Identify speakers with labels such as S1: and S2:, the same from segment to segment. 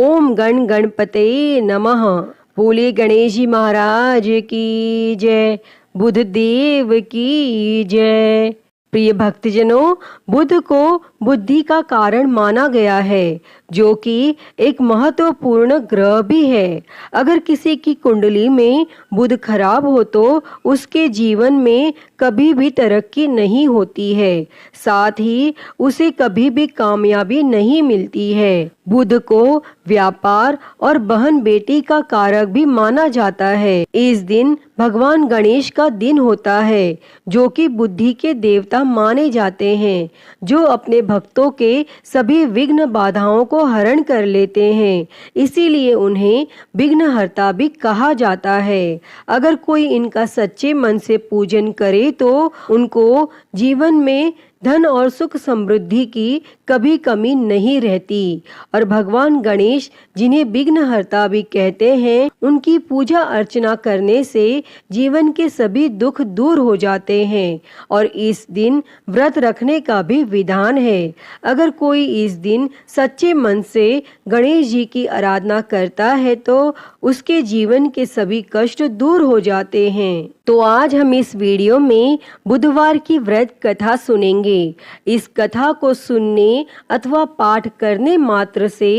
S1: ओम गण गणपते नमः। बोले गणेश जी महाराज की जय, बुध देव की जय। प्रिय भक्तजनों, बुध को बुद्धि का कारण माना गया है, जो कि एक महत्वपूर्ण ग्रह भी है। अगर किसी की कुंडली में बुध खराब हो तो उसके जीवन में कभी भी तरक्की नहीं होती है, साथ ही उसे कभी भी कामयाबी नहीं मिलती है। बुध को व्यापार और बहन बेटी का कारक भी माना जाता है। इस दिन भगवान गणेश का दिन होता है, जो कि बुद्धि के देवता माने जाते हैं, जो अपने भक्तों के सभी विघ्न बाधाओं को हरण कर लेते हैं। इसीलिए उन्हें विघ्नहर्ता भी कहा जाता है। अगर कोई इनका सच्चे मन से पूजन करे तो उनको जीवन में धन और सुख समृद्धि की कभी कमी नहीं रहती। और भगवान गणेश, जिन्हें विघ्नहर्ता भी कहते हैं, उनकी पूजा अर्चना करने से जीवन के सभी दुख दूर हो जाते हैं। और इस दिन व्रत रखने का भी विधान है। अगर कोई इस दिन सच्चे मन से गणेश जी की आराधना करता है तो उसके जीवन के सभी कष्ट दूर हो जाते हैं। तो आज हम इस वीडियो में बुधवार की व्रत कथा सुनेंगे। इस कथा को सुनने अथवा पाठ करने मात्र से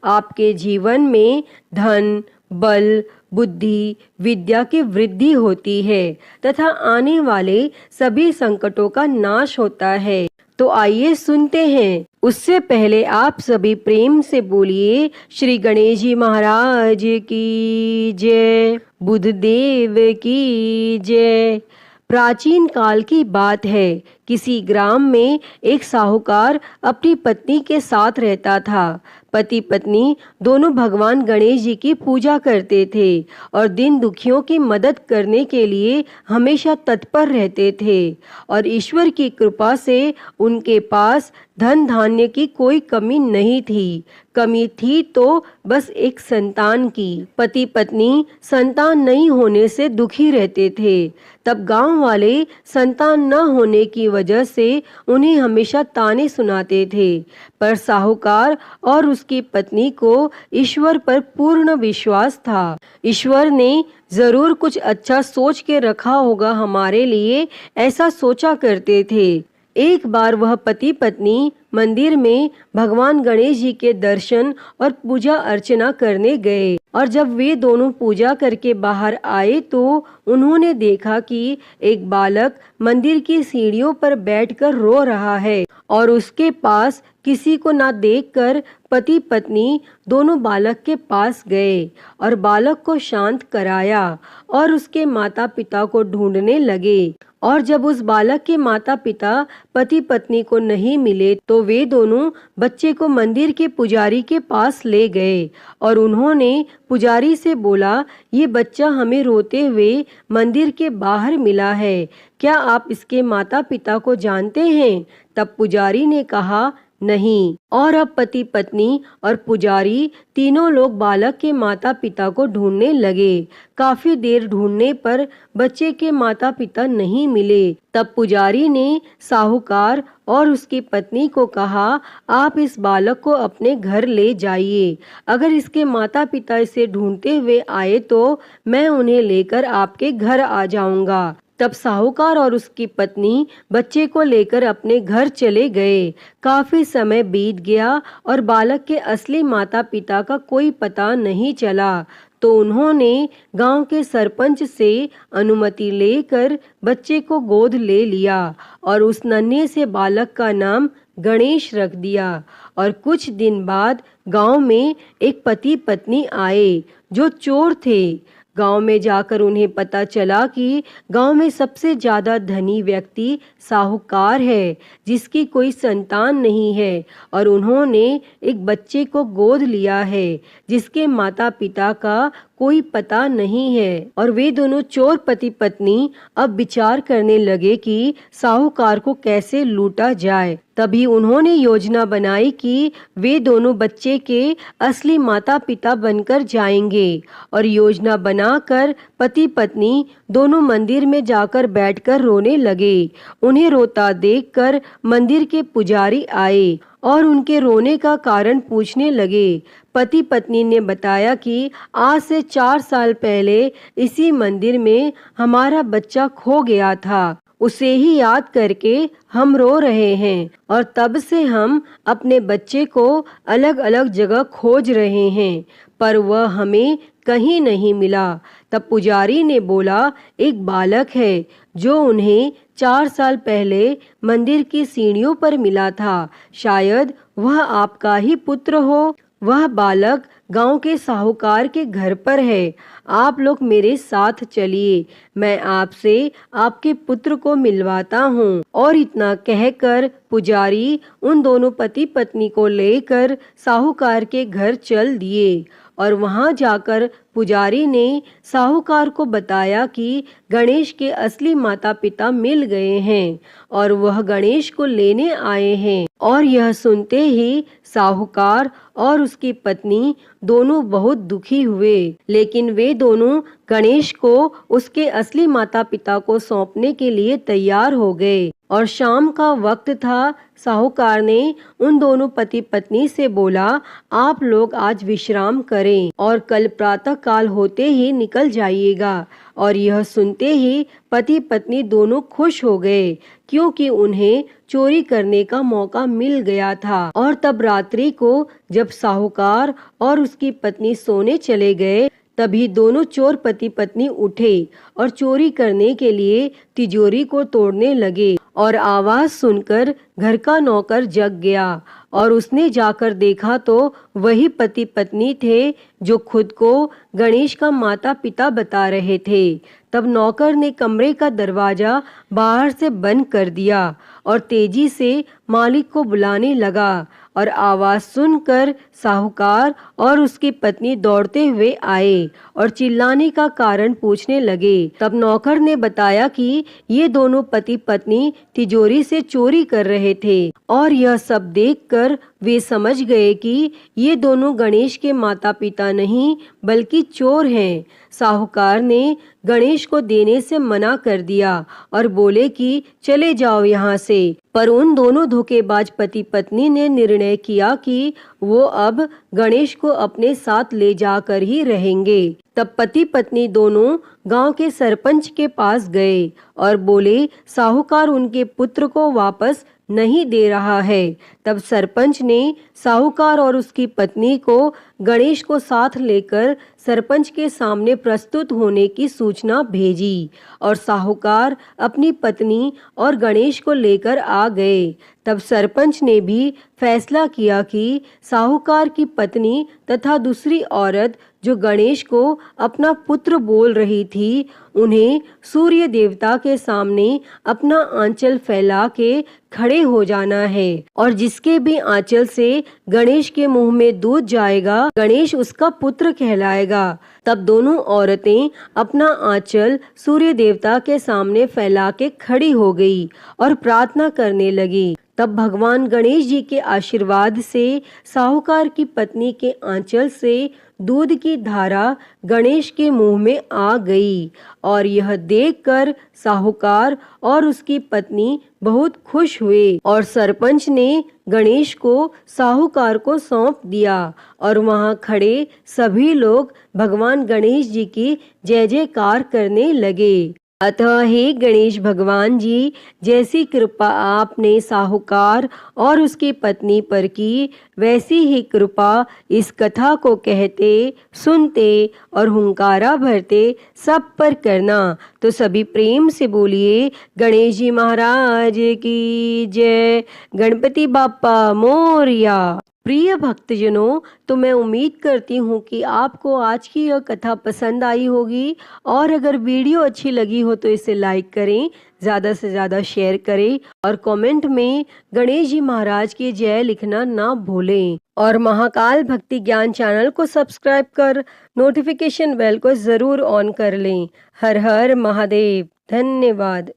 S1: आपके जीवन में धन, बल, बुद्धि, विद्या की वृद्धि होती है तथा आने वाले सभी संकटों का नाश होता है। तो आइए सुनते हैं। उससे पहले आप सभी प्रेम से बोलिए श्री गणेश जी महाराज की जय, बुध देव की जय। प्राचीन काल की बात है। किसी ग्राम में एक साहूकार अपनी पत्नी के साथ रहता था। पति पत्नी दोनों भगवान गणेश जी की पूजा करते थे और दिन दुखियों की मदद करने के लिए हमेशा तत्पर रहते थे। और ईश्वर की कृपा से उनके पास धन धान्य की कोई कमी नहीं थी। कमी थी तो बस एक संतान की। पति पत्नी संतान नहीं होने से दुखी रहते थे। तब गांव वाले संतान न होने की वजह से उन्हें हमेशा ताने सुनाते थे। पर साहूकार और उसकी पत्नी को ईश्वर पर पूर्ण विश्वास था। ईश्वर ने जरूर कुछ अच्छा सोच के रखा होगा हमारे लिए, ऐसा सोचा करते थे। एक बार वह पति पत्नी मंदिर में भगवान गणेश जी के दर्शन और पूजा अर्चना करने गए। और जब वे दोनों पूजा करके बाहर आए तो उन्होंने देखा कि एक बालक मंदिर की सीढ़ियों पर बैठकर रो रहा है। और उसके पास किसी को ना देखकर पति पत्नी दोनों बालक के पास गए और बालक को शांत कराया और उसके माता पिता को ढूंढने लगे। और जब उस बालक के माता पिता पति पत्नी को नहीं मिले तो वे दोनों बच्चे को मंदिर के पुजारी के पास ले गए और उन्होंने पुजारी से बोला, ये बच्चा हमें रोते हुए मंदिर के बाहर मिला है, क्या आप इसके माता पिता को जानते हैं? तब पुजारी ने कहा, नहीं। और अब पति पत्नी और पुजारी तीनों लोग बालक के माता पिता को ढूंढने लगे। काफी देर ढूंढने पर बच्चे के माता पिता नहीं मिले। तब पुजारी ने साहूकार और उसकी पत्नी को कहा, आप इस बालक को अपने घर ले जाइए। अगर इसके माता पिता इसे ढूंढते हुए आए तो मैं उन्हें लेकर आपके घर आ जाऊंगा। तब साहूकार और उसकी पत्नी बच्चे को लेकर अपने घर चले गए। काफी समय बीत गया और बालक के असली माता पिता का कोई पता नहीं चला। तो उन्होंने गांव के सरपंच से अनुमति लेकर बच्चे को गोद ले लिया और उस नन्हे से बालक का नाम गणेश रख दिया। और कुछ दिन बाद गांव में एक पति पत्नी आए जो चोर थे। गांव में जाकर उन्हें पता चला कि गांव में सबसे ज्यादा धनी व्यक्ति साहूकार है, जिसकी कोई संतान नहीं है। और उन्होंने एक बच्चे को गोद लिया है जिसके माता पिता का कोई पता नहीं है। और वे दोनों चोर पति पत्नी अब विचार करने लगे कि साहूकार को कैसे लूटा जाए। तभी उन्होंने योजना बनाई कि वे दोनों बच्चे के असली माता पिता बनकर जाएंगे। और योजना बनाकर पति पत्नी दोनों मंदिर में जाकर बैठकर रोने लगे। उन्हें रोता देखकर मंदिर के पुजारी आए और उनके रोने का कारण पूछने लगे। पति पत्नी ने बताया कि आज से 4 साल पहले इसी मंदिर में हमारा बच्चा खो गया था। उसे ही याद करके हम रो रहे हैं और तब से हम अपने बच्चे को अलग अलग जगह खोज रहे हैं, पर वह हमें कहीं नहीं मिला। तब पुजारी ने बोला, एक बालक है जो उन्हें 4 साल पहले मंदिर की सीढ़ियों पर मिला था। शायद वह आपका ही पुत्र हो। वह बालक गांव के साहूकार के घर पर है। आप लोग मेरे साथ चलिए, मैं आपसे आपके पुत्र को मिलवाता हूँ। और इतना कहकर पुजारी उन दोनों पति पत्नी को लेकर साहूकार के घर चल दिए। और वहां जाकर पुजारी ने साहूकार को बताया कि गणेश के असली माता पिता मिल गए हैं और वह गणेश को लेने आए हैं। और यह सुनते ही साहूकार और उसकी पत्नी दोनों बहुत दुखी हुए, लेकिन वे दोनों गणेश को उसके असली माता पिता को सौंपने के लिए तैयार हो गए। और शाम का वक्त था। साहूकार ने उन दोनों पति पत्नी से बोला, आप लोग आज विश्राम करें और कल प्रातः काल होते ही निकल जाइएगा। और यह सुनते ही पति पत्नी दोनों खुश हो गए, क्योंकि उन्हें चोरी करने का मौका मिल गया था। और तब रात्रि को जब साहूकार और उसकी पत्नी सोने चले गए, तभी दोनों चोर पति पत्नी उठे और चोरी करने के लिए तिजोरी को तोड़ने लगे। और आवाज सुनकर घर का नौकर जग गया और उसने जाकर देखा तो वही पति पत्नी थे जो खुद को गणेश का माता पिता बता रहे थे। तब नौकर ने कमरे का दरवाजा बाहर से बंद कर दिया और तेजी से मालिक को बुलाने लगा। और आवाज सुनकर साहूकार और उसकी पत्नी दौड़ते हुए आए और चिल्लाने का कारण पूछने लगे। तब नौकर ने बताया कि ये दोनों पति पत्नी तिजोरी से चोरी कर रहे थे। और यह सब देखकर वे समझ गए कि ये दोनों गणेश के माता पिता नहीं बल्कि चोर हैं। साहूकार ने गणेश को देने से मना कर दिया और बोले कि चले जाओ यहाँ से। पर उन दोनों धोखेबाज पति पत्नी ने निर्णय किया कि वो अब गणेश को अपने साथ ले जाकर ही रहेंगे। तब पति पत्नी दोनों गांव के सरपंच के पास गए और बोले, साहूकार उनके पुत्र को वापस नहीं दे रहा है। तब सरपंच ने साहूकार और उसकी पत्नी को गणेश को साथ लेकर सरपंच के सामने प्रस्तुत होने की सूचना भेजी और साहूकार अपनी पत्नी और गणेश को लेकर आ गए। तब सरपंच ने भी फैसला किया कि साहूकार की पत्नी तथा दूसरी औरत जो गणेश को अपना पुत्र बोल रही थी, उन्हें सूर्य देवता के सामने अपना आंचल फैला के खड़े हो जाना है और जिसके भी आंचल से गणेश के मुंह में दूध जाएगा, गणेश उसका पुत्र कहलाएगा। तब दोनों औरतें अपना आंचल सूर्य देवता के सामने फैला के खड़ी हो गई और प्रार्थना करने लगी। तब भगवान गणेश जी के आशीर्वाद से साहूकार की पत्नी के आंचल से दूध की धारा गणेश के मुंह में आ गई। और यह देखकर साहूकार और उसकी पत्नी बहुत खुश हुए और सरपंच ने गणेश को साहूकार को सौंप दिया और वहां खड़े सभी लोग भगवान गणेश जी की जय जयकार करने लगे। अतः हे गणेश भगवान जी, जैसी कृपा आपने साहूकार और उसकी पत्नी पर की, वैसी ही कृपा इस कथा को कहते, सुनते और हुंकारा भरते सब पर करना। तो सभी प्रेम से बोलिए गणेश जी महाराज की जय। गणपति बाप्पा मोरया। प्रिय भक्तजनों, तो मैं उम्मीद करती हूँ कि आपको आज की यह कथा पसंद आई होगी और अगर वीडियो अच्छी लगी हो तो इसे लाइक करें, ज़्यादा से ज़्यादा शेयर करें और कमेंट में गणेश जी महाराज की जय लिखना ना भूलें। और महाकाल भक्ति ज्ञान चैनल को सब्सक्राइब कर नोटिफिकेशन बेल को ज़रूर ऑन कर लें। हर हर महादेव। धन्यवाद।